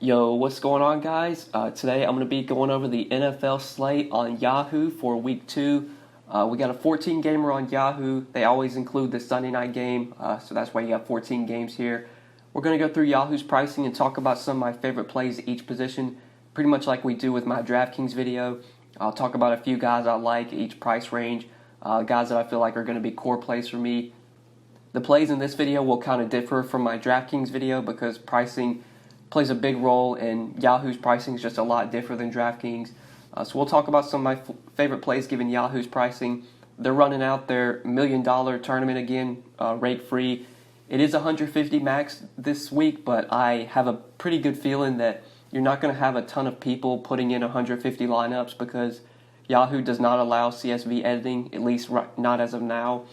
Yo, what's going on, guys? Today I'm going to be going over the NFL slate on Yahoo for week 2. We got a 14 gamer on Yahoo. They always include the Sunday night game, so that's why you got 14 games here. We're going to go through Yahoo's pricing and talk about some of my favorite plays at each position, pretty much like we do with my DraftKings video. I'll talk about a few guys I like at each price range, guys that I feel like are going to be core plays for me. The plays in this video will kind of differ from my DraftKings video because pricing plays a big role, and Yahoo's pricing is just a lot different than DraftKings. So we'll talk about some of my favorite plays given Yahoo's pricing. They're running out their $1 million tournament again, rate free. It is 150 max this week, but I have a pretty good feeling that you're not going to have a ton of people putting in 150 lineups because Yahoo does not allow CSV editing, at least not as of now.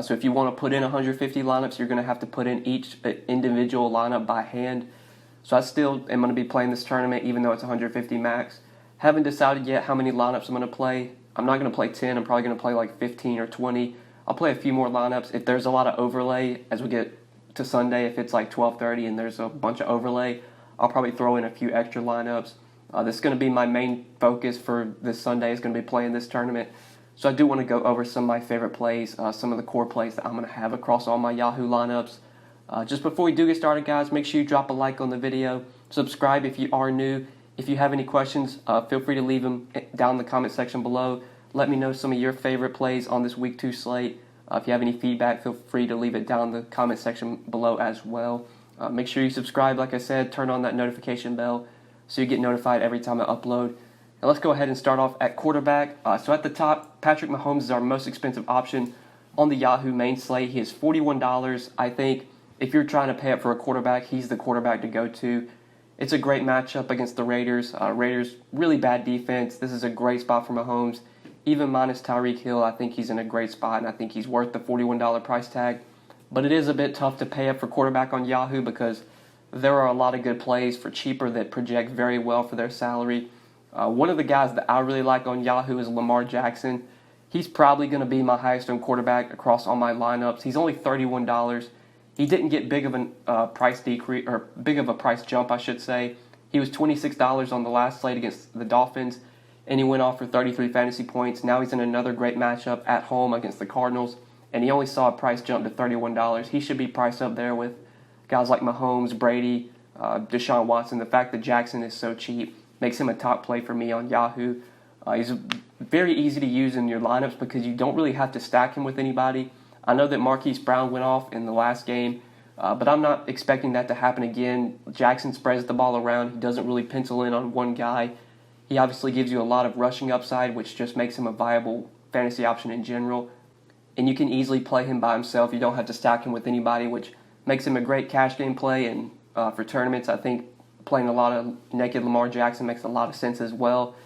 So if you want to put in 150 lineups, you're going to have to put in each individual lineup by hand. So I still am going to be playing this tournament even though it's 150 max. Haven't decided yet how many lineups I'm going to play. I'm not going to play 10. I'm probably going to play like 15 or 20. I'll play a few more lineups. If there's a lot of overlay as we get to Sunday, if it's like 12:30 and there's a bunch of overlay, I'll probably throw in a few extra lineups. This is going to be my main focus for this Sunday is going to be playing this tournament. So I do want to go over some of my favorite plays, some of the core plays that I'm going to have across all my Yahoo lineups. Just before we do get started, guys, make sure you drop a like on the video. Subscribe if you are new. If you have any questions, feel free to leave them down in the comment section below. Let me know some of your favorite plays on this Week 2 slate. If you have any feedback, feel free to leave it down in the comment section below as well. Make sure you subscribe, like I said, turn on that notification bell so you get notified every time I upload. Now let's go ahead and start off at quarterback. So at the top, Patrick Mahomes is our most expensive option on the Yahoo main slate. He is $41. I think if you're trying to pay up for a quarterback, he's the quarterback to go to. It's a great matchup against the Raiders. Raiders, really bad defense. This is a great spot for Mahomes. Even minus Tyreek Hill, I think he's in a great spot, and I think he's worth the $41 price tag. But it is a bit tough to pay up for quarterback on Yahoo because there are a lot of good plays for cheaper that project very well for their salary. One of the guys that I really like on Yahoo is Lamar Jackson. He's probably going to be my highest owned quarterback across all my lineups. He's only $31. He didn't get big of a price decrease, or big of a price jump, I should say. He was $26 on the last slate against the Dolphins, and he went off for 33 fantasy points. Now he's in another great matchup at home against the Cardinals, and he only saw a price jump to $31. He should be priced up there with guys like Mahomes, Brady, Deshaun Watson. The fact that Jackson is so cheap makes him a top play for me on Yahoo. He's very easy to use in your lineups because you don't really have to stack him with anybody. I know that Marquise Brown went off in the last game, but I'm not expecting that to happen again. Jackson spreads the ball around. He doesn't really pencil in on one guy. He obviously gives you a lot of rushing upside, which just makes him a viable fantasy option in general. And you can easily play him by himself. You don't have to stack him with anybody, which makes him a great cash game play. And for tournaments, I think playing a lot of naked Lamar Jackson makes a lot of sense as well.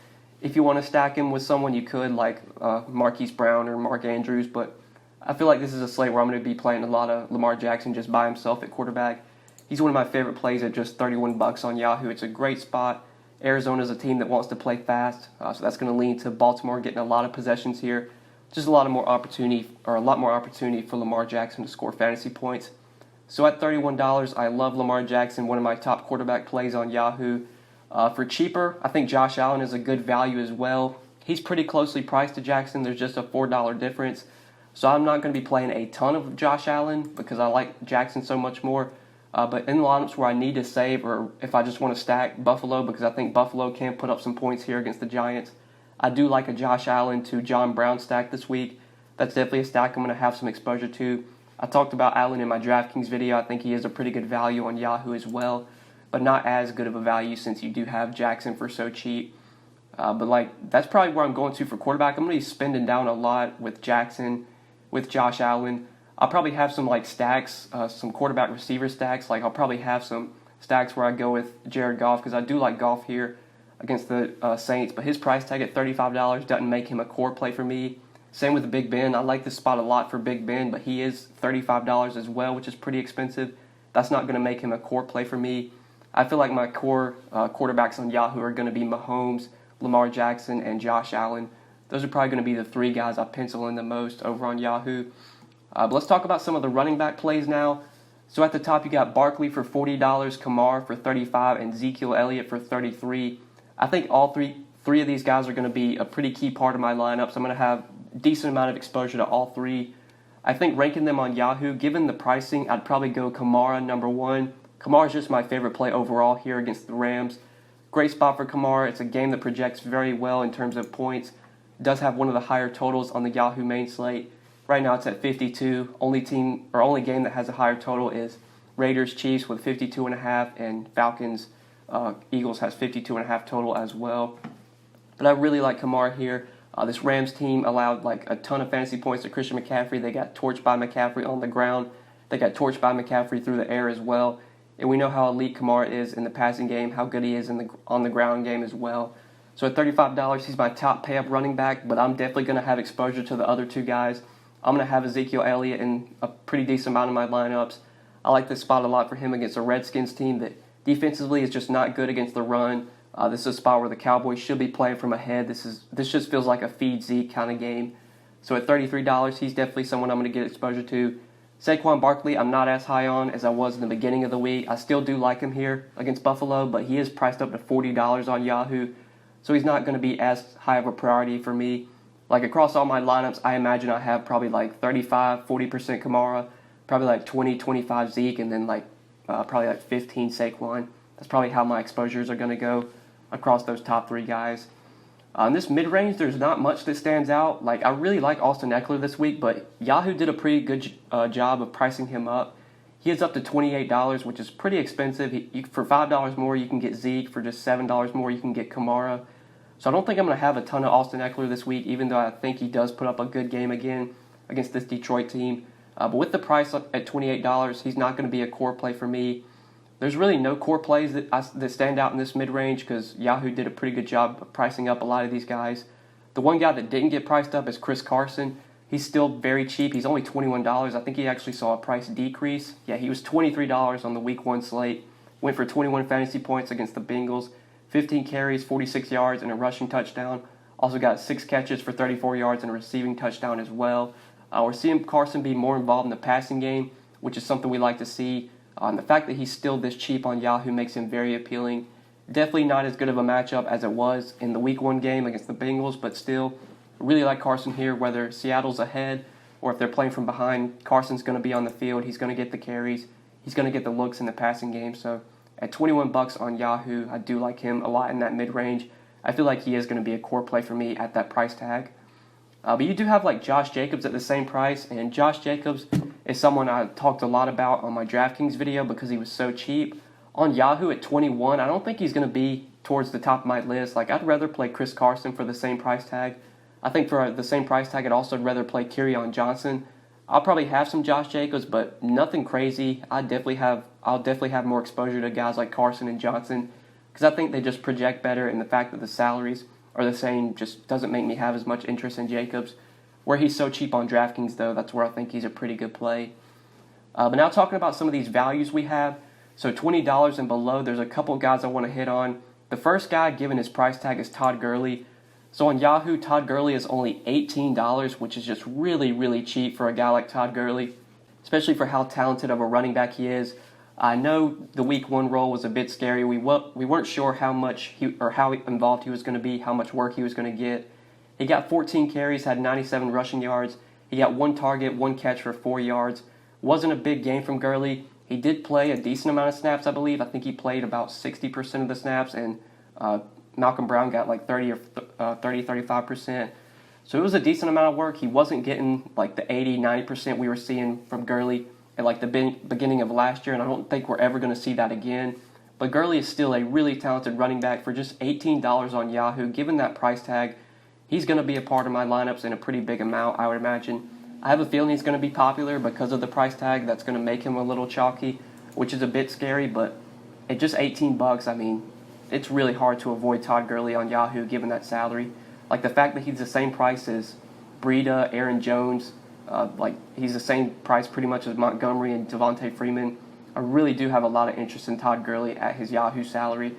If you want to stack him with someone, you could, like Marquise Brown or Mark Andrews, but I feel like this is a slate where I'm going to be playing a lot of Lamar Jackson just by himself at quarterback. He's one of my favorite plays at just $31 on Yahoo. It's a great spot. Arizona's a team that wants to play fast, so that's going to lean to Baltimore getting a lot of possessions here. Just a lot more opportunity for Lamar Jackson to score fantasy points. So at $31, I love Lamar Jackson, one of my top quarterback plays on Yahoo. For cheaper, I think Josh Allen is a good value as well. He's pretty closely priced to Jackson. There's just a $4 difference. So I'm not going to be playing a ton of Josh Allen because I like Jackson so much more. But in lineups where I need to save or if I just want to stack Buffalo because I think Buffalo can put up some points here against the Giants, I do like a Josh Allen to John Brown stack this week. That's definitely a stack I'm going to have some exposure to. I talked about Allen in my DraftKings video. I think he is a pretty good value on Yahoo as well, but not as good of a value since you do have Jackson for so cheap. But that's probably where I'm going to for quarterback. I'm going to be spending down a lot with Jackson, with Josh Allen. I'll probably have some stacks, some quarterback receiver stacks. I'll probably have some stacks where I go with Jared Goff because I do like Goff here against the Saints. But his price tag at $35 doesn't make him a core play for me. Same with Big Ben. I like this spot a lot for Big Ben, but he is $35 as well, which is pretty expensive. That's not going to make him a core play for me. I feel like my core quarterbacks on Yahoo are going to be Mahomes, Lamar Jackson, and Josh Allen. Those are probably going to be the three guys I pencil in the most over on Yahoo. But let's talk about some of the running back plays now. So at the top, you got Barkley for $40, Kamara for $35, and Ezekiel Elliott for $33. I think all three of these guys are going to be a pretty key part of my lineup, so I'm going to have a decent amount of exposure to all three. I think ranking them on Yahoo, given the pricing, I'd probably go Kamara number one. Kamara is just my favorite play overall here against the Rams. Great spot for Kamara. It's a game that projects very well in terms of points. It does have one of the higher totals on the Yahoo main slate. Right now it's at 52. Only game that has a higher total is Raiders Chiefs with 52.5, and Falcons Eagles has 52.5 total as well. But I really like Kamara here. This Rams team allowed like a ton of fantasy points to Christian McCaffrey. They got torched by McCaffrey on the ground. They got torched by McCaffrey through the air as well. And we know how elite Kamara is in the passing game, how good he is on the ground game as well. So at $35, he's my top pay-up running back, but I'm definitely going to have exposure to the other two guys. I'm going to have Ezekiel Elliott in a pretty decent amount of my lineups. I like this spot a lot for him against a Redskins team that defensively is just not good against the run. This is a spot where the Cowboys should be playing from ahead. This just feels like a feed Zeke kind of game. So at $33, he's definitely someone I'm going to get exposure to. Saquon Barkley, I'm not as high on as I was in the beginning of the week. I still do like him here against Buffalo, but he is priced up to $40 on Yahoo, so he's not going to be as high of a priority for me. Like across all my lineups, I imagine I have probably like 35-40% Kamara, probably like 20-25 Zeke, and then probably like 15 Saquon. That's probably how my exposures are going to go across those top three guys. In this mid-range, there's not much that stands out. Like I really like Austin Eckler this week, but Yahoo did a pretty good job of pricing him up. He is up to $28, which is pretty expensive. For $5 more, you can get Zeke. For just $7 more, you can get Kamara. So I don't think I'm going to have a ton of Austin Eckler this week, even though I think he does put up a good game again against this Detroit team. But with the price at $28, he's not going to be a core play for me. There's really no core plays that stand out in this mid-range because Yahoo did a pretty good job of pricing up a lot of these guys. The one guy that didn't get priced up is Chris Carson. He's still very cheap. He's only $21. I think he actually saw a price decrease. Yeah, he was $23 on the Week 1 slate. Went for 21 fantasy points against the Bengals, 15 carries, 46 yards, and a rushing touchdown. Also got 6 catches for 34 yards and a receiving touchdown as well. We're seeing Carson be more involved in the passing game, which is something we like to see. And the fact that he's still this cheap on Yahoo makes him very appealing. Definitely not as good of a matchup as it was in the Week 1 game against the Bengals, but still, really like Carson here, whether Seattle's ahead or if they're playing from behind. Carson's going to be on the field. He's going to get the carries. He's going to get the looks in the passing game. So at $21 on Yahoo, I do like him a lot in that mid-range. I feel like he is going to be a core play for me at that price tag. But you do have like Josh Jacobs at the same price, and Josh Jacobs is someone I talked a lot about on my DraftKings video because he was so cheap. On Yahoo at 21, I don't think he's going to be towards the top of my list. Like I'd rather play Chris Carson for the same price tag. I think for the same price tag, I'd also rather play Kerryon Johnson. I'll probably have some Josh Jacobs, but nothing crazy. I'll definitely have more exposure to guys like Carson and Johnson because I think they just project better, and the fact that the salaries are the same just doesn't make me have as much interest in Jacobs. Where he's so cheap on DraftKings, though, that's where I think he's a pretty good play. But now talking about some of these values we have. So $20 and below, there's a couple guys I want to hit on. The first guy, given his price tag, is Todd Gurley. So on Yahoo, Todd Gurley is only $18, which is just really, really cheap for a guy like Todd Gurley, especially for how talented of a running back he is. I know the Week 1 role was a bit scary. We weren't sure how involved he was going to be, how much work he was going to get. He got 14 carries, had 97 rushing yards. He got 1 target, 1 catch for 4 yards. Wasn't a big game from Gurley. He did play a decent amount of snaps, I believe. I think he played about 60% of the snaps, and Malcolm Brown got like 35%. So it was a decent amount of work. He wasn't getting like the 80-90% we were seeing from Gurley at like the beginning of last year, and I don't think we're ever going to see that again. But Gurley is still a really talented running back for just $18 on Yahoo. Given that price tag, he's going to be a part of my lineups in a pretty big amount, I would imagine. I have a feeling he's going to be popular because of the price tag. That's going to make him a little chalky, which is a bit scary, but at just $18, I mean, it's really hard to avoid Todd Gurley on Yahoo given that salary. Like the fact that he's the same price as Breida, Aaron Jones, like he's the same price pretty much as Montgomery and Devontae Freeman. I really do have a lot of interest in Todd Gurley at his Yahoo salary.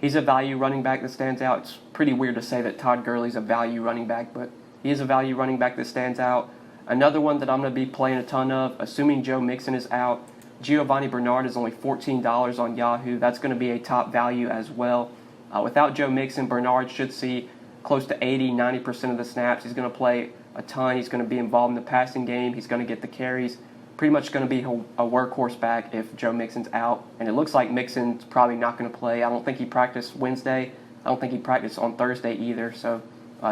He's a value running back that stands out. It's pretty weird to say that Todd Gurley's a value running back, but he is a value running back that stands out. Another one that I'm going to be playing a ton of, assuming Joe Mixon is out, Giovanni Bernard is only $14 on Yahoo. That's going to be a top value as well. Without Joe Mixon, Bernard should see close to 80-90% of the snaps. He's going to play a ton. He's going to be involved in the passing game. He's going to get the carries. Pretty much going to be a workhorse back if Joe Mixon's out. And it looks like Mixon's probably not going to play. I don't think he practiced Wednesday. I don't think he practiced on Thursday either. So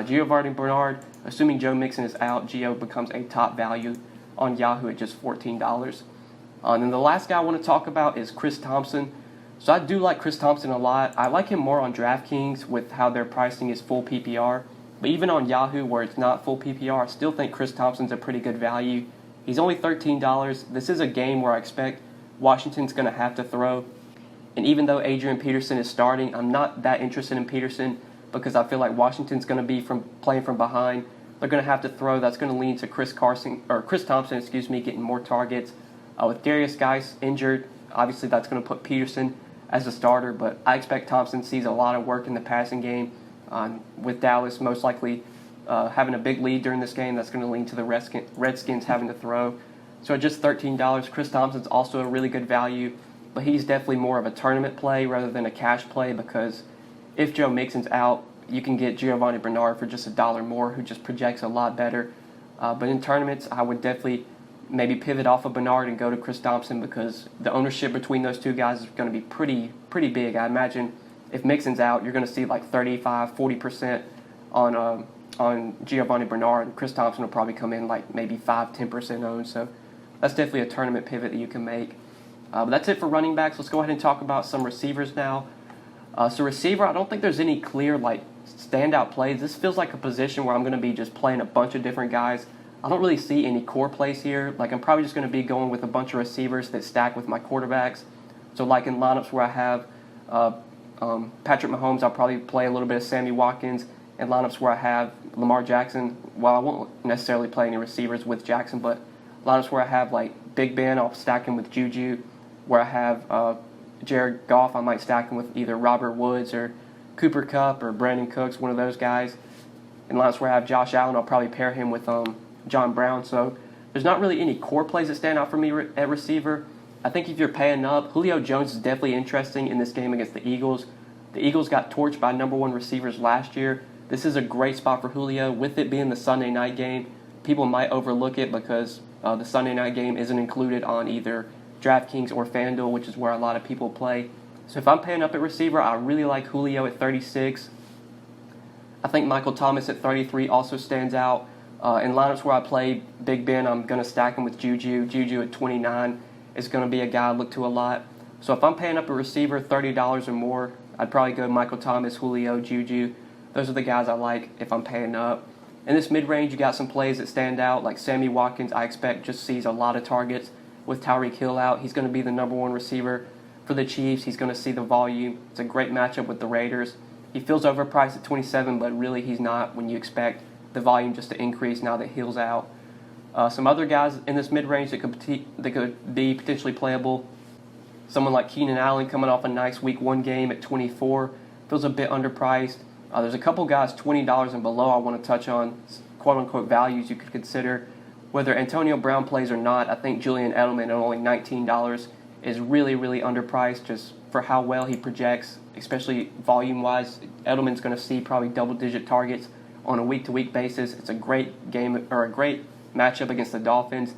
Giovanni Bernard, assuming Joe Mixon is out, Gio becomes a top value on Yahoo at just $14. And then the last guy I want to talk about is Chris Thompson. So I do like Chris Thompson a lot. I like him more on DraftKings with how their pricing is full PPR. But even on Yahoo where it's not full PPR, I still think Chris Thompson's a pretty good value. He's only $13. This is a game where I expect Washington's going to have to throw. And even though Adrian Peterson is starting, I'm not that interested in Peterson because I feel like Washington's going to be playing from behind. They're going to have to throw. That's going to lean to Chris Thompson, getting more targets. With Darius Geis injured, obviously that's going to put Peterson as a starter, but I expect Thompson sees a lot of work in the passing game. With Dallas most likely having a big lead during this game, that's going to lean to the Redskins having to throw. So at just $13, Chris Thompson's also a really good value, but he's definitely more of a tournament play rather than a cash play because if Joe Mixon's out, you can get Giovanni Bernard for just $1 more, who just projects a lot better. But in tournaments, I would definitely maybe pivot off of Bernard and go to Chris Thompson because the ownership between those two guys is going to be pretty big. I imagine if Mixon's out, you're going to see like 35-40% on Giovanni Bernard, and Chris Thompson will probably come in like maybe 5-10% owned. So that's definitely a tournament pivot that you can make. But that's it for running backs. Let's go ahead and talk about some receivers now. So receiver, I don't think there's any clear like standout plays. This feels like a position where I'm going to be just playing a bunch of different guys. I don't really see any core plays here. Like I'm probably just going to be going with a bunch of receivers that stack with my quarterbacks. So like in lineups where I have Patrick Mahomes, I'll probably play a little bit of Sammy Watkins. In lineups where I have Lamar Jackson, well, I won't necessarily play any receivers with Jackson, but lineups where I have like Big Ben, I'll stack him with Juju. Where I have Jared Goff, I might stack him with either Robert Woods or Cooper Kupp or Brandon Cooks, one of those guys. In lineups where I have Josh Allen, I'll probably pair him with John Brown. So there's not really any core plays that stand out for me at receiver. I think if you're paying up, Julio Jones is definitely interesting in this game against the Eagles. The Eagles got torched by number one receivers last year. This is a great spot for Julio. With it being the Sunday night game, people might overlook it because the Sunday night game isn't included on either DraftKings or FanDuel, which is where a lot of people play. So if I'm paying up at receiver, I really like Julio at 36. I think Michael Thomas at 33 also stands out. In lineups where I play Big Ben, I'm going to stack him with Juju. Juju at 29 is going to be a guy I look to a lot. So if I'm paying up a receiver $30 or more, I'd probably go Michael Thomas, Julio, Juju. Those are the guys I like if I'm paying up. In this mid-range, you got some plays that stand out, like Sammy Watkins, I expect just sees a lot of targets. With Tyreek Hill out, he's going to be the number one receiver for the Chiefs. He's going to see the volume. It's a great matchup with the Raiders. He feels overpriced at 27, but really he's not when you expect the volume just to increase now that Hill's out. Some other guys in this mid-range that could be potentially playable. Someone like Keenan Allen coming off a nice Week 1 game at 24. Feels a bit underpriced. There's a couple guys $20 and below I want to touch on, quote-unquote values you could consider. Whether Antonio Brown plays or not, I think Julian Edelman at only $19 is really, really underpriced just for how well he projects, especially volume-wise. Edelman's going to see probably double-digit targets on a week-to-week basis. It's a great game or a great matchup against the Dolphins.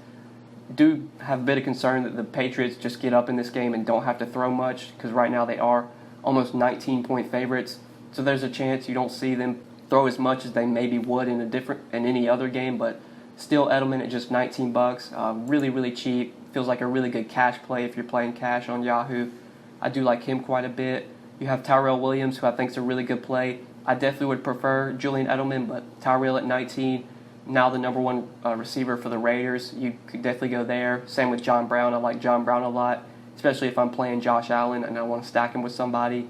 Do have a bit of concern that the Patriots just get up in this game and don't have to throw much because right now they are almost 19-point favorites. So there's a chance you don't see them throw as much as they maybe would in any other game, but still Edelman at just $19, really, really cheap. Feels like a really good cash play if you're playing cash on Yahoo. I do like him quite a bit. You have Tyrell Williams, who I think is a really good play. I definitely would prefer Julian Edelman, but Tyrell at 19, now the number one receiver for the Raiders. You could definitely go there. Same with John Brown. I like John Brown a lot, especially if I'm playing Josh Allen and I want to stack him with somebody.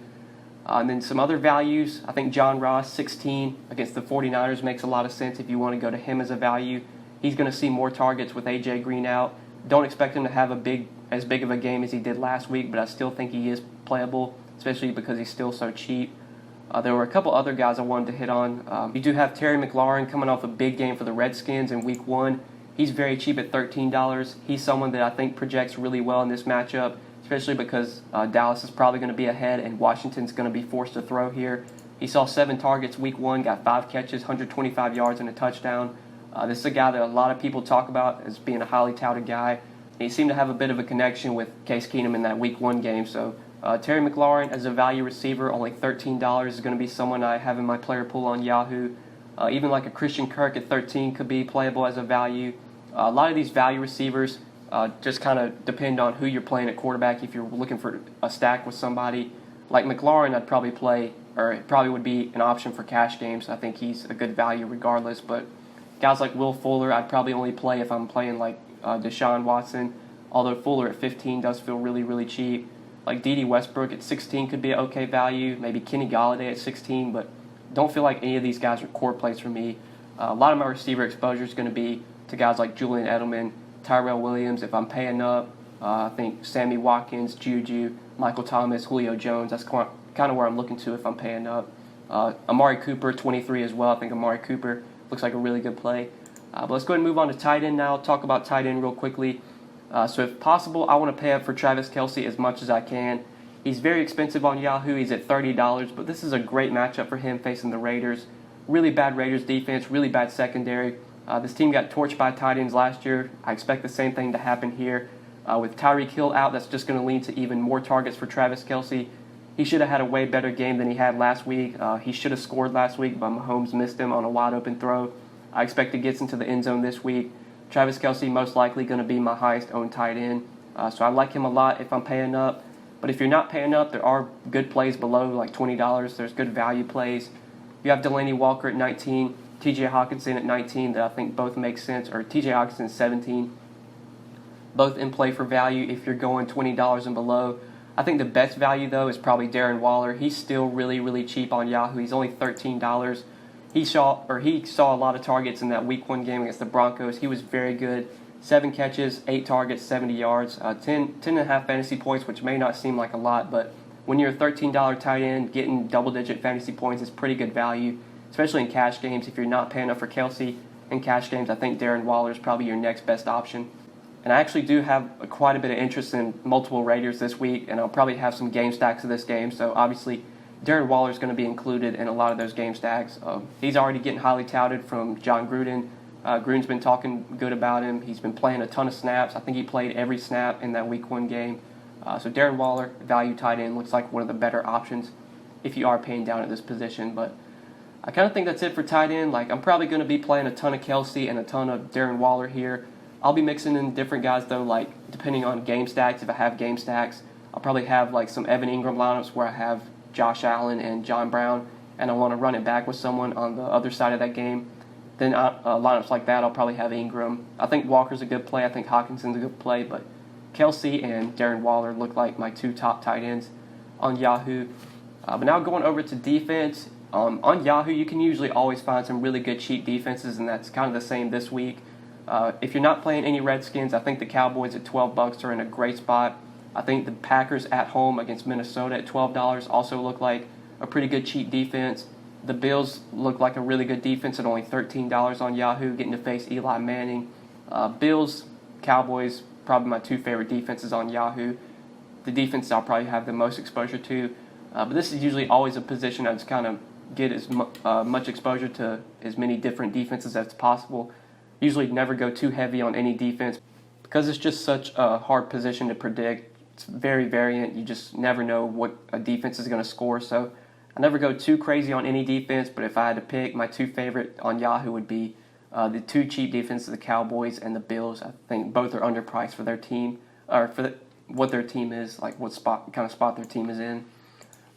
And then some other values. I think John Ross, 16, against the 49ers makes a lot of sense if you want to go to him as a value. He's going to see more targets with A.J. Green out. Don't expect him to have as big of a game as he did last week, but I still think he is playable, especially because he's still so cheap. There were a couple other guys I wanted to hit on. You do have Terry McLaurin coming off a big game for the Redskins in Week 1. He's very cheap at $13. He's someone that I think projects really well in this matchup, especially because Dallas is probably going to be ahead and Washington's going to be forced to throw here. He saw 7 targets week 1, got 5 catches, 125 yards, and a touchdown. This is a guy that a lot of people talk about as being a highly touted guy. And he seemed to have a bit of a connection with Case Keenum in that week 1 game. So Terry McLaurin as a value receiver, only $13, is going to be someone I have in my player pool on Yahoo. Even like a Christian Kirk at 13 could be playable as a value. A lot of these value receivers just kind of depend on who you're playing at quarterback. If you're looking for a stack with somebody like McLaurin, I'd probably play, or it probably would be an option for cash games. I think he's a good value regardless. But guys like Will Fuller, I'd probably only play if I'm playing like Deshaun Watson, although Fuller at 15 does feel really, really cheap. Like D.D. Westbrook at 16 could be an okay value. Maybe Kenny Galladay at 16, but don't feel like any of these guys are core plays for me. A lot of my receiver exposure is going to be to guys like Julian Edelman, Tyrell Williams. If I'm paying up, I think Sammy Watkins, Juju, Michael Thomas, Julio Jones. That's kind of where I'm looking to if I'm paying up. Amari Cooper, 23 as well. I think Amari Cooper looks like a really good play. But let's go ahead and move on to tight end now. Talk about tight end real quickly. So if possible, I want to pay up for Travis Kelce as much as I can. He's very expensive on Yahoo. He's at $30, but this is a great matchup for him facing the Raiders. Really bad Raiders defense, really bad secondary. This team got torched by tight ends last year. I expect the same thing to happen here. With Tyreek Hill out, that's just going to lead to even more targets for Travis Kelce. He should have had a way better game than he had last week. He should have scored last week, but Mahomes missed him on a wide-open throw. I expect he gets into the end zone this week. Travis Kelce most likely going to be my highest-owned tight end. So I like him a lot if I'm paying up. But if you're not paying up, there are good plays below, like $20. There's good value plays. You have Delaney Walker at 19, T.J. Hawkinson at 19 that I think both make sense, or T.J. Hawkinson 17. Both in play for value if you're going $20 and below. I think the best value, though, is probably Darren Waller. He's still really, really cheap on Yahoo. He's only $13. He saw a lot of targets in that Week 1 game against the Broncos. He was very good. 7 catches, 8 targets, 70 yards, 10.5 fantasy points, which may not seem like a lot, but when you're a $13 tight end, getting double-digit fantasy points is pretty good value, especially in cash games. If you're not paying up for Kelce in cash games, I think Darren Waller is probably your next best option. And I actually do have quite a bit of interest in multiple Raiders this week, and I'll probably have some game stacks of this game, so obviously Darren Waller is going to be included in a lot of those game stacks. He's already getting highly touted from John Gruden. Gruden's been talking good about him. He's been playing a ton of snaps. I think he played every snap in that Week 1 game. So Darren Waller, value tight end, looks like one of the better options if you are paying down at this position. But I kind of think that's it for tight end. Like, I'm probably going to be playing a ton of Kelce and a ton of Darren Waller here. I'll be mixing in different guys, though, like depending on game stacks. If I have game stacks, I'll probably have like some Evan Ingram lineups where I have Josh Allen and John Brown, and I want to run it back with someone on the other side of that game. Then lineups like that, I'll probably have Ingram. I think Walker's a good play. I think Hawkinson's a good play. But Kelce and Darren Waller look like my 2 top tight ends on Yahoo. But now going over to defense. On Yahoo, you can usually always find some really good cheap defenses, and that's kind of the same this week. If you're not playing any Redskins, I think the Cowboys at $12 are in a great spot. I think the Packers at home against Minnesota at $12 also look like a pretty good cheap defense. The Bills look like a really good defense at only $13 on Yahoo, getting to face Eli Manning. Bills, Cowboys, probably my 2 favorite defenses on Yahoo. The defense I'll probably have the most exposure to. But this is usually always a position I just kind of get as much exposure to as many different defenses as possible. Usually never go too heavy on any defense because it's just such a hard position to predict. It's very variant. You just never know what a defense is going to score. So I never go too crazy on any defense, but if I had to pick, my 2 favorite on Yahoo would be the 2 cheap defenses, the Cowboys and the Bills. I think both are underpriced for their team, or for what their team is, like what kind of spot their team is in.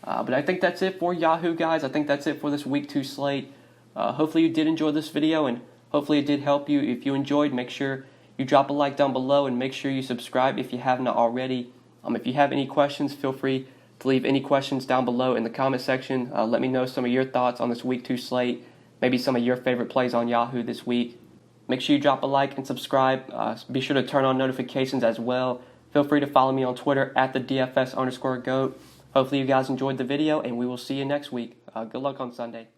But I think that's it for Yahoo, guys. I think that's it for this Week 2 slate. Hopefully you did enjoy this video, and hopefully it did help you. If you enjoyed, make sure you drop a like down below, and make sure you subscribe if you haven't already. If you have any questions, feel free to leave any questions down below in the comment section. Let me know some of your thoughts on this Week 2 slate, maybe some of your favorite plays on Yahoo this week. Make sure you drop a like and subscribe. Be sure to turn on notifications as well. Feel free to follow me on Twitter at the DFS_GOAT. Hopefully you guys enjoyed the video, and we will see you next week. Good luck on Sunday.